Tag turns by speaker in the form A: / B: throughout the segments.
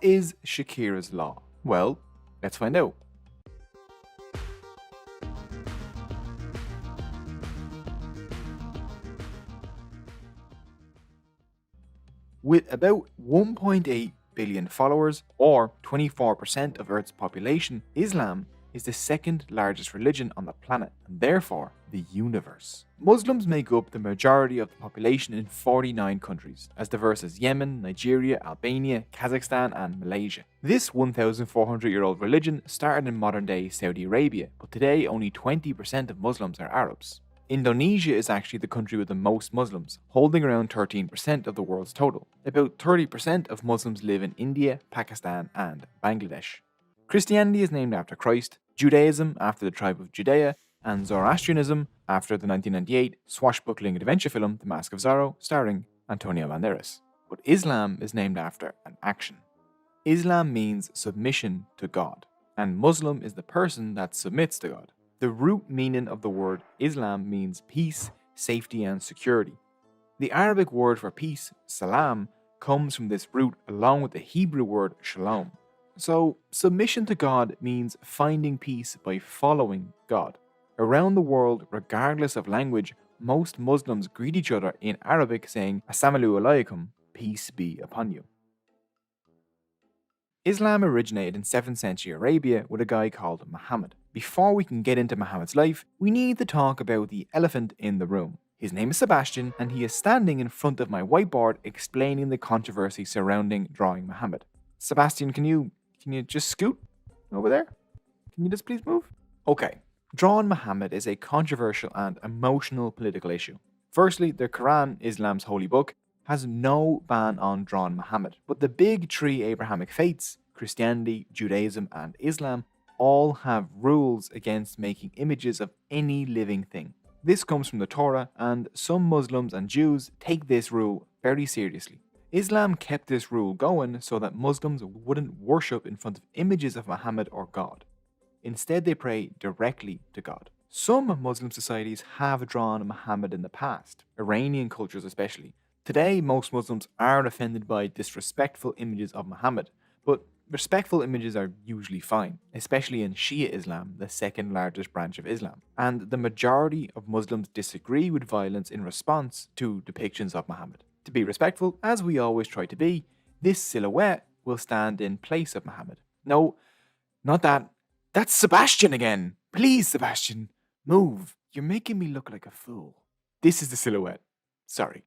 A: What is Shakira's law? Well, let's find out. With about 1.8 billion followers, or 24% of Earth's population, Islam is the second largest religion on the planet and therefore the universe. Muslims make up the majority of the population in 49 countries, as diverse as Yemen, Nigeria, Albania, Kazakhstan, and Malaysia. This 1,400-year-old religion started in modern-day Saudi Arabia, but today only 20% of Muslims are Arabs. Indonesia is actually the country with the most Muslims, holding around 13% of the world's total. About 30% of Muslims live in India, Pakistan, and Bangladesh. Christianity is named after Christ, Judaism after the tribe of Judea, and Zoroastrianism after the 1998 swashbuckling adventure film The Mask of Zorro, starring Antonio Banderas. But Islam is named after an action. Islam means submission to God, and Muslim is the person that submits to God. The root meaning of the word Islam means peace, safety, and security. The Arabic word for peace, salam, comes from this root along with the Hebrew word shalom. So, submission to God means finding peace by following God. Around the world, regardless of language, most Muslims greet each other in Arabic saying Assalamu alaikum, peace be upon you. Islam originated in 7th century Arabia with a guy called Muhammad. Before we can get into Muhammad's life, we need to talk about the elephant in the room. His name is Sebastian, and he is standing in front of my whiteboard explaining the controversy surrounding drawing Muhammad. Sebastian, can you just scoot over there? Can you just please move? Okay, drawing Muhammad is a controversial and emotional political issue. Firstly, the Quran, Islam's holy book, has no ban on drawing Muhammad, but the big three Abrahamic faiths, Christianity, Judaism, and Islam, all have rules against making images of any living thing. This comes from the Torah, and some Muslims and Jews take this rule very seriously. Islam kept this rule going so that Muslims wouldn't worship in front of images of Muhammad or God. Instead, they pray directly to God. Some Muslim societies have drawn Muhammad in the past, Iranian cultures especially. Today, most Muslims are offended by disrespectful images of Muhammad, but respectful images are usually fine, especially in Shia Islam, the second largest branch of Islam. And the majority of Muslims disagree with violence in response to depictions of Muhammad. To be respectful, as we always try to be, this silhouette will stand in place of Muhammad. No, not that. That's Sebastian again. Please, Sebastian, move. You're making me look like a fool. This is the silhouette. Sorry.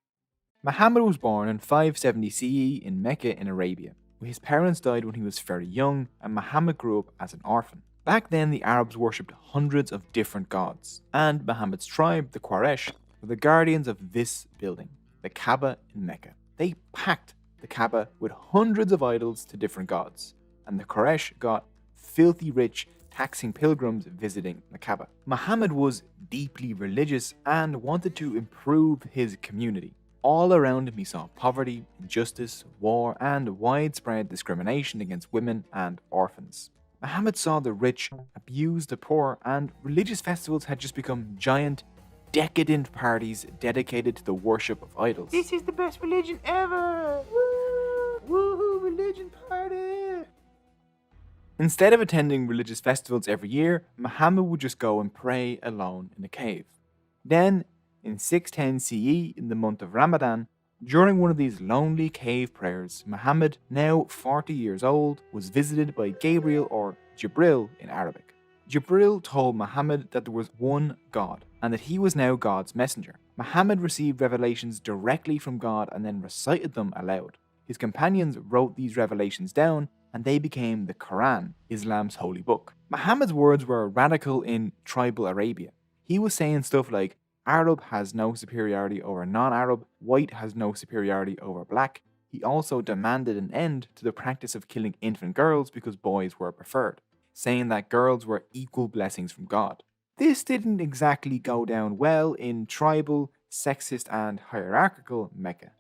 A: Muhammad was born in 570 CE in Mecca in Arabia. His parents died when he was very young, and Muhammad grew up as an orphan. Back then, the Arabs worshipped hundreds of different gods, and Muhammad's tribe, the Quraysh, were the guardians of this building, the Kaaba in Mecca. They packed the Kaaba with hundreds of idols to different gods, and the Quraysh got filthy rich taxing pilgrims visiting the Kaaba. Muhammad was deeply religious and wanted to improve his community. All around him he saw poverty, injustice, war, and widespread discrimination against women and orphans. Muhammad saw the rich abuse the poor, and religious festivals had just become giant, decadent parties dedicated to the worship of idols. This is the best religion ever! Woo! Woohoo, religion party! Instead of attending religious festivals every year, Muhammad would just go and pray alone in a cave. Then, in 610 CE, in the month of Ramadan, during one of these lonely cave prayers, Muhammad, now 40 years old, was visited by Gabriel, or Jibril in Arabic. Jibril told Muhammad that there was one God, and that he was now God's messenger. Muhammad received revelations directly from God and then recited them aloud. His companions wrote these revelations down, and they became the Quran, Islam's holy book. Muhammad's words were radical in tribal Arabia. He was saying stuff like, Arab has no superiority over non-Arab, white has no superiority over black. He also demanded an end to the practice of killing infant girls because boys were preferred, saying that girls were equal blessings from God. This didn't exactly go down well in tribal, sexist, and hierarchical Mecca.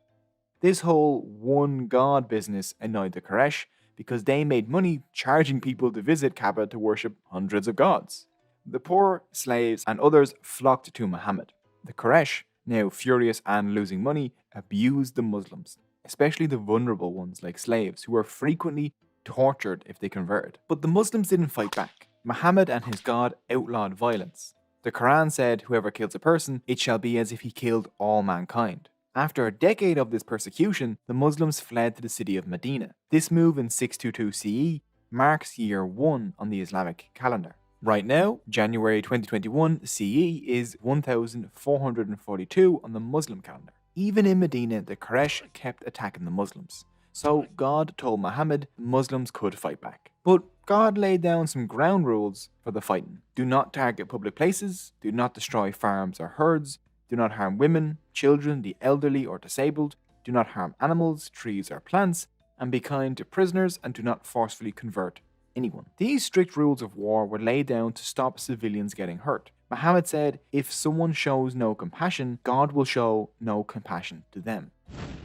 A: This whole one God business annoyed the Quraysh because they made money charging people to visit Kaaba to worship hundreds of gods. The poor, slaves, and others flocked to Muhammad. The Quraysh, now furious and losing money, abused the Muslims, especially the vulnerable ones like slaves, who were frequently tortured if they converted. But the Muslims didn't fight back. Muhammad and his God outlawed violence. The Quran said, whoever kills a person, it shall be as if he killed all mankind. After a decade of this persecution, the Muslims fled to the city of Medina. This move in 622 CE marks year 1 on the Islamic calendar. Right now, January 2021 CE is 1442 on the Muslim calendar. Even in Medina, the Quraysh kept attacking the Muslims. So God told Muhammad Muslims could fight back. But God laid down some ground rules for the fighting. Do not target public places, do not destroy farms or herds, do not harm women, children, the elderly or disabled, do not harm animals, trees or plants, and be kind to prisoners and do not forcefully convert anyone. These strict rules of war were laid down to stop civilians getting hurt. Muhammad said, if someone shows no compassion, God will show no compassion to them.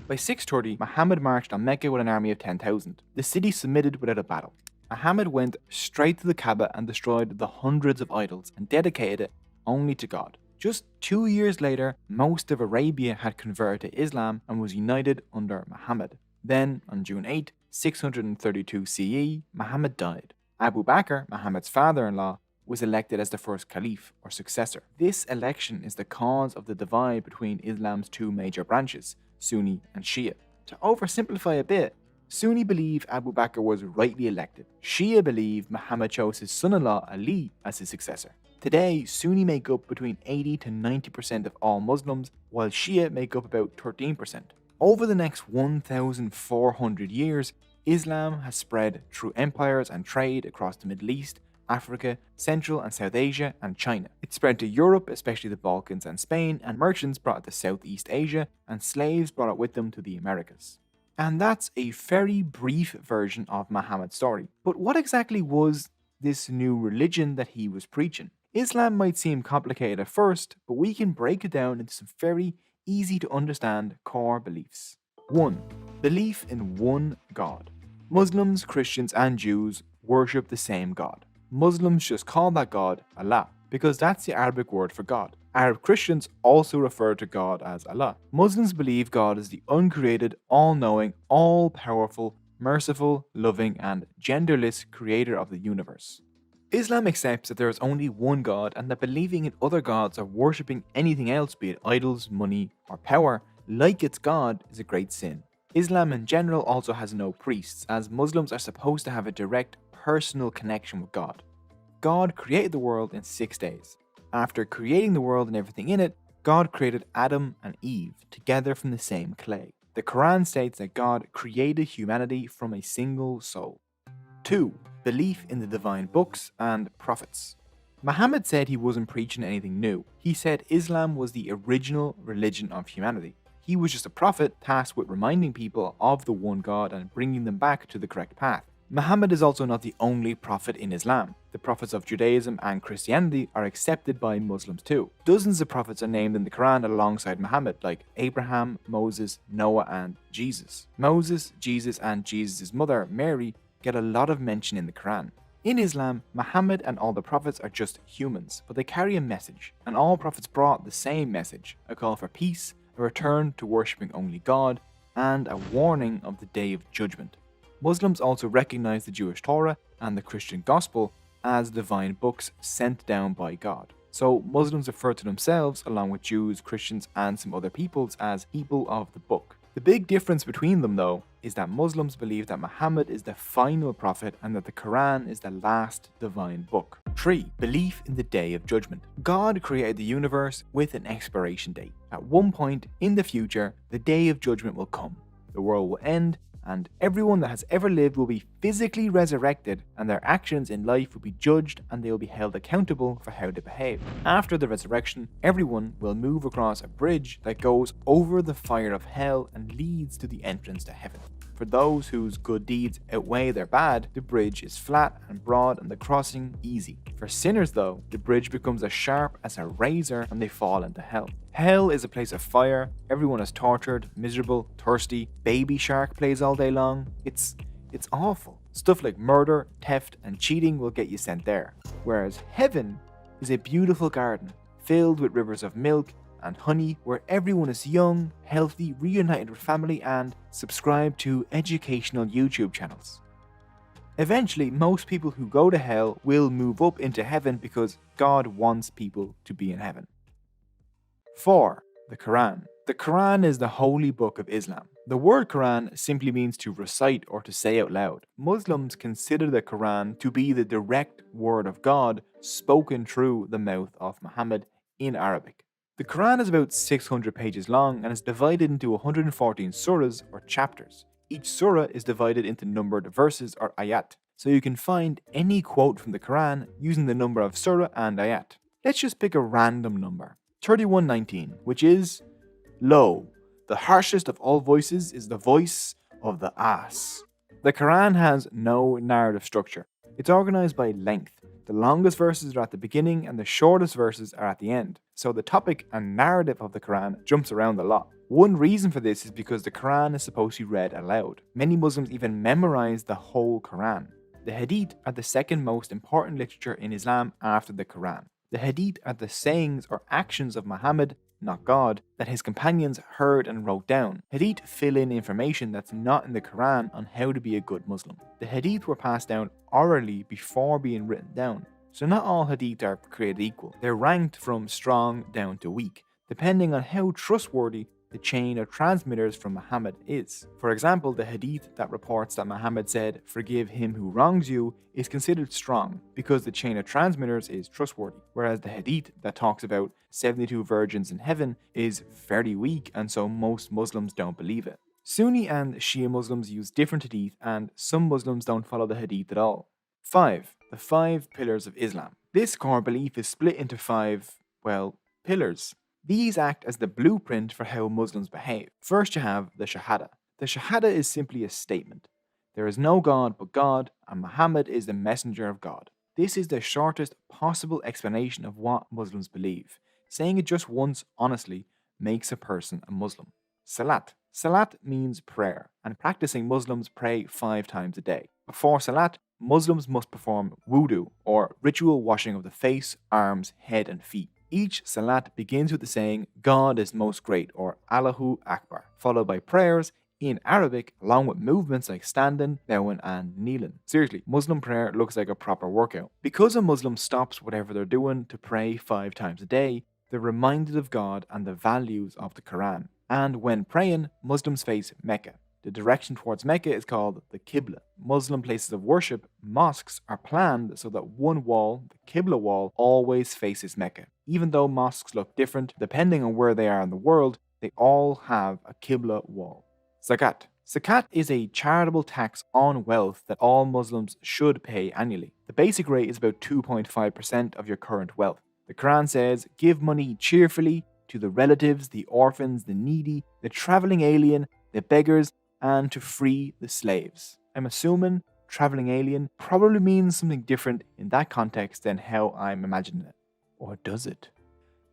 A: By 630, Muhammad marched on Mecca with an army of 10,000. The city submitted without a battle. Muhammad went straight to the Kaaba and destroyed the hundreds of idols and dedicated it only to God. Just 2 years later, most of Arabia had converted to Islam and was united under Muhammad. Then, on June 8, 632 CE, Muhammad died. Abu Bakr, Muhammad's father-in-law, was elected as the first caliph or successor. This election is the cause of the divide between Islam's two major branches, Sunni and Shia. To oversimplify a bit, Sunni believe Abu Bakr was rightly elected. Shia believe Muhammad chose his son-in-law Ali as his successor. Today, Sunni make up between 80 to 90% of all Muslims, while Shia make up about 13%. Over the next 1,400 years, Islam has spread through empires and trade across the Middle East, Africa, Central and South Asia, and China. It spread to Europe, especially the Balkans and Spain, and merchants brought it to Southeast Asia, and slaves brought it with them to the Americas. And that's a very brief version of Muhammad's story. But what exactly was this new religion that he was preaching? Islam might seem complicated at first, but we can break it down into some very easy to understand core beliefs. 1. Belief in one God. Muslims, Christians, and Jews worship the same God. Muslims just call that God Allah, because that's the Arabic word for God. Arab Christians also refer to God as Allah. Muslims believe God is the uncreated, all-knowing, all-powerful, merciful, loving, and genderless creator of the universe. Islam accepts that there is only one God and that believing in other gods or worshipping anything else, be it idols, money, or power, like its God, is a great sin. Islam in general also has no priests, as Muslims are supposed to have a direct, personal connection with God. God created the world in 6 days. After creating the world and everything in it, God created Adam and Eve together from the same clay. The Quran states that God created humanity from a single soul. 2. Belief in the divine books and prophets. Muhammad said he wasn't preaching anything new. He said Islam was the original religion of humanity. He was just a prophet tasked with reminding people of the one God and bringing them back to the correct path. Muhammad is also not the only prophet in Islam. The prophets of Judaism and Christianity are accepted by Muslims too. Dozens of prophets are named in the Quran alongside Muhammad, like Abraham, Moses, Noah, and Jesus. Moses, Jesus, and Jesus' mother, Mary, get a lot of mention in the Quran. In Islam, Muhammad and all the prophets are just humans, but they carry a message, and all prophets brought the same message: a call for peace, a return to worshipping only God, and a warning of the Day of Judgment. Muslims also recognize the Jewish Torah and the Christian Gospel as divine books sent down by God. So Muslims refer to themselves, along with Jews, Christians, and some other peoples, as people of the book. The big difference between them, though, is that Muslims believe that Muhammad is the final prophet and that the Quran is the last divine book. 3. Belief in the Day of Judgment. God created the universe with an expiration date. At one point in the future, the Day of Judgment will come. The world will end, and everyone that has ever lived will be physically resurrected, and their actions in life will be judged and they will be held accountable for how they behave. After the resurrection, everyone will move across a bridge that goes over the fire of hell and leads to the entrance to heaven. For those whose good deeds outweigh their bad, the bridge is flat and broad and the crossing easy. For sinners though, the bridge becomes as sharp as a razor and they fall into hell. Hell is a place of fire, everyone is tortured, miserable, thirsty, Baby Shark plays all day long. It's awful. Stuff like murder, theft, and cheating will get you sent there. Whereas heaven is a beautiful garden filled with rivers of milk and honey, where everyone is young, healthy, reunited with family, and subscribe to educational YouTube channels. Eventually, most people who go to hell will move up into heaven because God wants people to be in heaven. 4. The Quran. The Quran is the holy book of Islam. The word Quran simply means to recite or to say out loud. Muslims consider the Quran to be the direct word of God spoken through the mouth of Muhammad in Arabic. The Quran is about 600 pages long and is divided into 114 surahs or chapters. Each surah is divided into numbered verses or ayat, so you can find any quote from the Quran using the number of surah and ayat. Let's just pick a random number, 3119, which is, Lo, the harshest of all voices is the voice of the ass. The Quran has no narrative structure. It's organized by length. The longest verses are at the beginning and the shortest verses are at the end. So the topic and narrative of the Quran jumps around a lot. One reason for this is because the Quran is supposed to be read aloud. Many Muslims even memorize the whole Quran. The Hadith are the second most important literature in Islam after the Quran. The Hadith are the sayings or actions of Muhammad, not God, that his companions heard and wrote down. Hadith fill in information that's not in the Quran on how to be a good Muslim. The Hadith were passed down orally before being written down. So not all Hadith are created equal. They're ranked from strong down to weak, depending on how trustworthy the chain of transmitters from Muhammad is. For example, the Hadith that reports that Muhammad said, "Forgive him who wrongs you," is considered strong because the chain of transmitters is trustworthy, whereas the Hadith that talks about 72 virgins in heaven is very weak, and so most Muslims don't believe it. Sunni and Shia Muslims use different Hadith, and some Muslims don't follow the Hadith at all. 5. The 5 pillars of Islam. This core belief is split into 5, pillars. These act as the blueprint for how Muslims behave. First, you have the Shahada. The Shahada is simply a statement. There is no God but God, and Muhammad is the messenger of God. This is the shortest possible explanation of what Muslims believe. Saying it just once honestly makes a person a Muslim. Salat. Salat means prayer, and practicing Muslims pray 5 times a day. Before Salat, Muslims must perform wudu, or ritual washing of the face, arms, head, and feet. Each Salat begins with the saying, "God is most great," or Allahu Akbar, followed by prayers in Arabic, along with movements like standing, bowing, and kneeling. Seriously, Muslim prayer looks like a proper workout. Because a Muslim stops whatever they're doing to pray 5 times a day, they're reminded of God and the values of the Quran. And when praying, Muslims face Mecca. The direction towards Mecca is called the Qibla. Muslim places of worship, mosques, are planned so that one wall, the Qibla wall, always faces Mecca. Even though mosques look different depending on where they are in the world, they all have a Qibla wall. Zakat. Zakat is a charitable tax on wealth that all Muslims should pay annually. The basic rate is about 2.5% of your current wealth. The Quran says, "Give money cheerfully to the relatives, the orphans, the needy, the traveling alien, the beggars, and to free the slaves." I'm assuming traveling alien probably means something different in that context than how I'm imagining it. Or does it?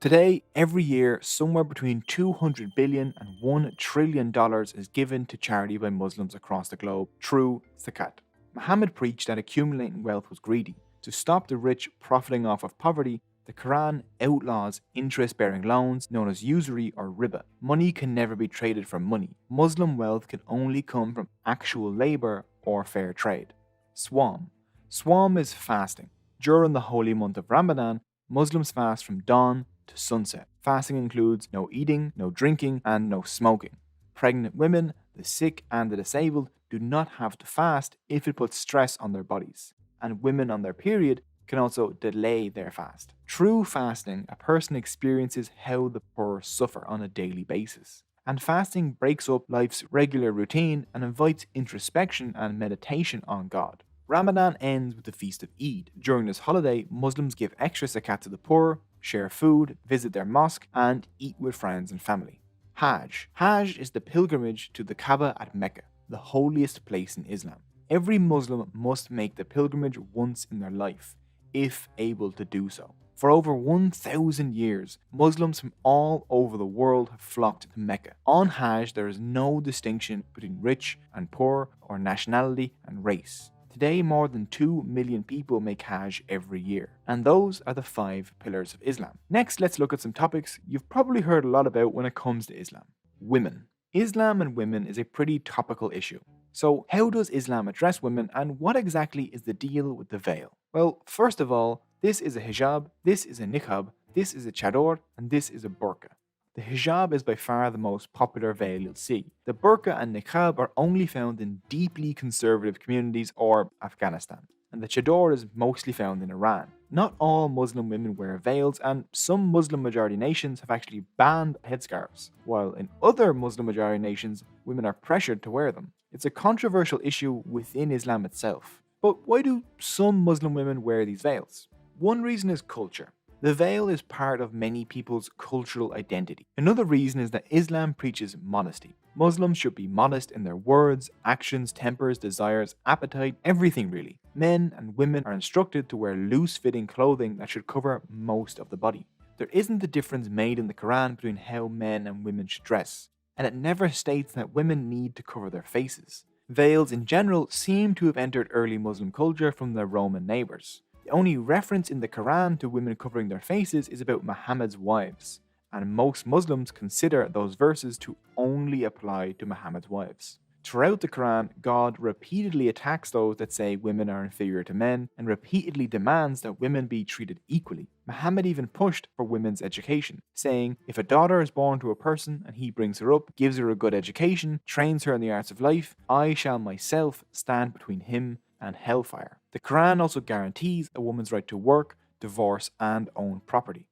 A: Today, every year, somewhere between $200 billion and $1 trillion is given to charity by Muslims across the globe through zakat. Muhammad preached that accumulating wealth was greedy. To stop the rich profiting off of poverty, the Quran outlaws interest-bearing loans known as usury or riba. Money can never be traded for money. Muslim wealth can only come from actual labor or fair trade. Swam. Swam is fasting. During the holy month of Ramadan, Muslims fast from dawn to sunset. Fasting includes no eating, no drinking, and no smoking. Pregnant women, the sick, and the disabled do not have to fast if it puts stress on their bodies. And women on their period can also delay their fast. Through fasting, a person experiences how the poor suffer on a daily basis. And fasting breaks up life's regular routine and invites introspection and meditation on God. Ramadan ends with the feast of Eid. During this holiday, Muslims give extra zakat to the poor, share food, visit their mosque, and eat with friends and family. Hajj. Hajj is the pilgrimage to the Kaaba at Mecca, the holiest place in Islam. Every Muslim must make the pilgrimage once in their life, if able to do so. For over 1,000 years, Muslims from all over the world have flocked to Mecca. On Hajj, there is no distinction between rich and poor, or nationality and race. Today, more than 2 million people make Hajj every year. And those are the 5 pillars of Islam. Next, let's look at some topics you've probably heard a lot about when it comes to Islam. Women. Islam and women is a pretty topical issue. So, how does Islam address women, and what exactly is the deal with the veil? Well, first of all, this is a hijab, this is a niqab, this is a chador, and this is a burqa. The hijab is by far the most popular veil you'll see. The burqa and niqab are only found in deeply conservative communities or Afghanistan, and the chador is mostly found in Iran. Not all Muslim women wear veils, and some Muslim majority nations have actually banned headscarves, while in other Muslim majority nations, women are pressured to wear them. It's a controversial issue within Islam itself. But why do some Muslim women wear these veils? One reason is culture. The veil is part of many people's cultural identity. Another reason is that Islam preaches modesty. Muslims should be modest in their words, actions, tempers, desires, appetite, everything really. Men and women are instructed to wear loose-fitting clothing that should cover most of the body. There isn't a difference made in the Quran between how men and women should dress, and it never states that women need to cover their faces. Veils in general seem to have entered early Muslim culture from their Roman neighbours. The only reference in the Quran to women covering their faces is about Muhammad's wives, and most Muslims consider those verses to only apply to Muhammad's wives. Throughout the Quran, God repeatedly attacks those that say women are inferior to men and repeatedly demands that women be treated equally. Muhammad even pushed for women's education, saying, if a daughter is born to a person and he brings her up, gives her a good education, trains her in the arts of life, I shall myself stand between him and hellfire. The Quran also guarantees a woman's right to work, divorce, and own property.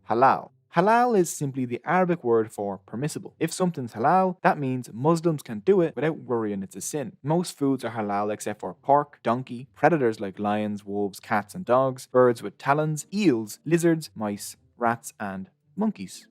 A: Halal. Halal is simply the Arabic word for permissible. If something's halal, that means Muslims can do it without worrying it's a sin. Most foods are halal except for pork, donkey, predators like lions, wolves, cats, and dogs, birds with talons, eels, lizards, mice, rats, and monkeys.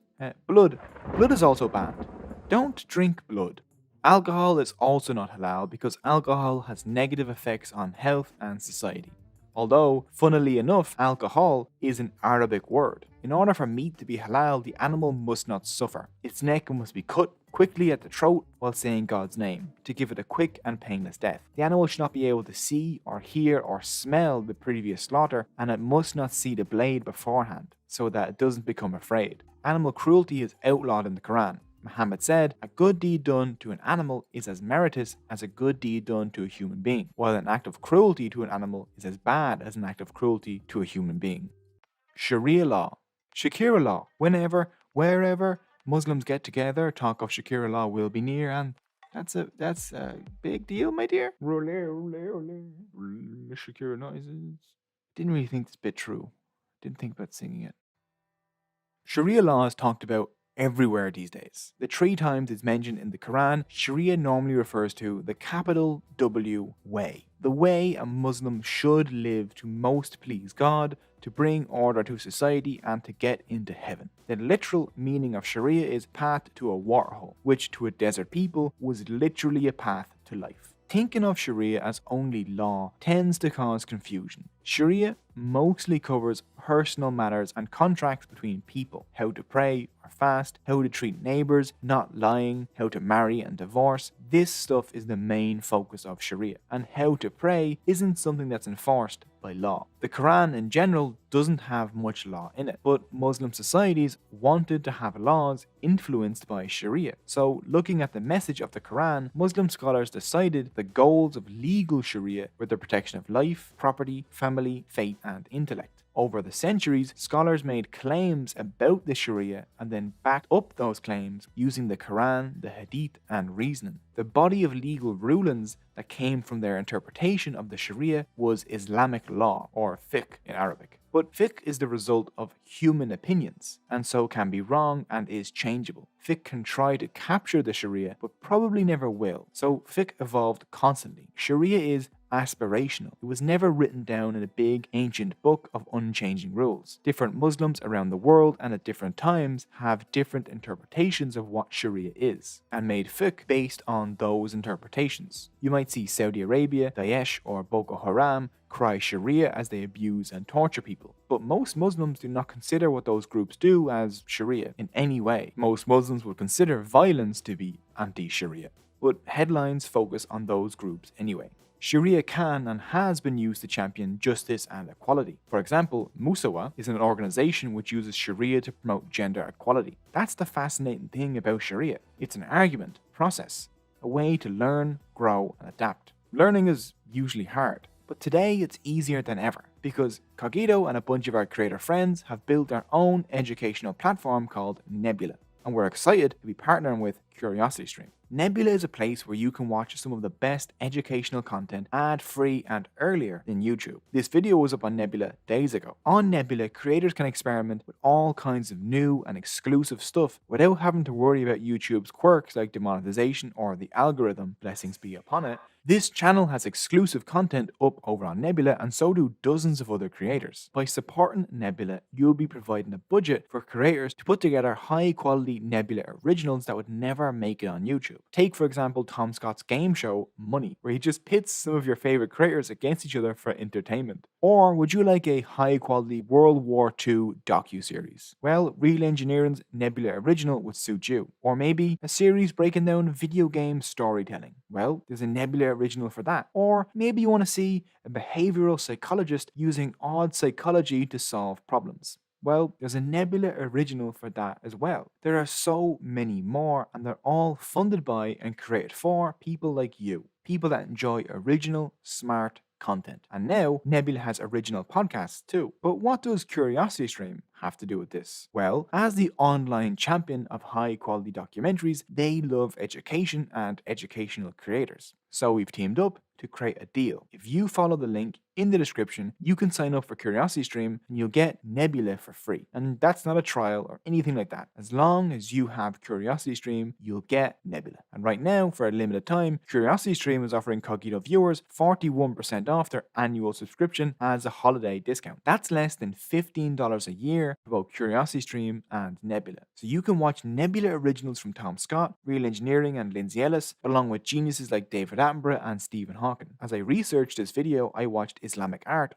A: Blood. Blood is also banned. Don't drink blood. Alcohol is also not halal because alcohol has negative effects on health and society. Although, funnily enough, alcohol is an Arabic word. In order for meat to be halal, the animal must not suffer. Its neck must be cut quickly at the throat while saying God's name, to give it a quick and painless death. The animal should not be able to see or hear or smell the previous slaughter, and it must not see the blade beforehand, so that it doesn't become afraid. Animal cruelty is outlawed in the Quran. Muhammad said, a good deed done to an animal is as meritorious as a good deed done to a human being, while an act of cruelty to an animal is as bad as an act of cruelty to a human being. Sharia law. Shakira law. Whenever, wherever Muslims get together, talk of Shakira law will be near, and that's a big deal, my dear. Shakira noises. Didn't really think this bit true. Didn't think about singing it. Sharia law is talked about everywhere these days. The 3 times it's mentioned in the Quran, Sharia normally refers to the capital W way. The way a Muslim should live to most please God, to bring order to society, and to get into heaven. The literal meaning of Sharia is path to a waterhole, which to a desert people was literally a path to life. Thinking of Sharia as only law tends to cause confusion. Sharia mostly covers personal matters and contracts between people, how to pray or fast, how to treat neighbors, not lying, how to marry and divorce. This stuff is the main focus of Sharia, and how to pray isn't something that's enforced by law. The Quran in general doesn't have much law in it, but Muslim societies wanted to have laws influenced by Sharia. So looking at the message of the Quran, Muslim scholars decided the goals of legal Sharia were the protection of life, property, family, faith, and intellect. Over the centuries, scholars made claims about the Sharia and then backed up those claims using the Quran, the Hadith, and reasoning. The body of legal rulings that came from their interpretation of the Sharia was Islamic law, or fiqh in Arabic. But fiqh is the result of human opinions, and so can be wrong and is changeable. Fiqh can try to capture the Sharia, but probably never will. So fiqh evolved constantly. Sharia is aspirational. It was never written down in a big ancient book of unchanging rules. Different Muslims around the world and at different times have different interpretations of what Sharia is, and made fiqh based on those interpretations. You might see Saudi Arabia, Daesh, or Boko Haram cry Sharia as they abuse and torture people. But most Muslims do not consider what those groups do as Sharia in any way. Most Muslims would consider violence to be anti-Sharia. But headlines focus on those groups anyway. Sharia can and has been used to champion justice and equality. For example, Musawa is an organization which uses Sharia to promote gender equality. That's the fascinating thing about Sharia. It's an argument process. a way to learn, grow, and adapt. Learning is usually hard, but today it's easier than ever because Cogito and a bunch of our creator friends have built their own educational platform called Nebula, and we're excited to be partnering with CuriosityStream. Nebula is a place where you can watch some of the best educational content ad-free and earlier than YouTube. This video was up on Nebula days ago. On Nebula, creators can experiment with all kinds of new and exclusive stuff without having to worry about YouTube's quirks like demonetization or the algorithm, blessings be upon it. This channel has exclusive content up over on Nebula, and so do dozens of other creators. By supporting Nebula, you'll be providing a budget for creators to put together high quality Nebula originals that would never make it on YouTube. Take, for example, Tom Scott's game show, Money, where he just pits some of your favorite creators against each other for entertainment. Or would you like a high quality World War II docu-series? Well, Real Engineering's Nebula original would suit you. Or maybe a series breaking down video game storytelling. Well, there's a Nebula original for that. Or maybe you want to see a behavioral psychologist using odd psychology to solve problems. Well, there's a Nebula original for that as well. There are so many more, and they're all funded by and created for people like you. People that enjoy original, smart content. And now, Nebula has original podcasts too. But what does CuriosityStream have to do with this? Well, as the online champion of high quality documentaries, they love education and educational creators. So we've teamed up to create a deal. If you follow the link in the description, you can sign up for CuriosityStream and you'll get Nebula for free. And that's not a trial or anything like that. As long as you have CuriosityStream, you'll get Nebula. And right now, for a limited time, CuriosityStream is offering Cogito viewers 41% off their annual subscription as a holiday discount. That's less than $15 a year for both CuriosityStream and Nebula. So you can watch Nebula originals from Tom Scott, Real Engineering, and Lindsay Ellis, along with geniuses like David Attenborough and Stephen Hawking. As I researched this video, I watched Islamic art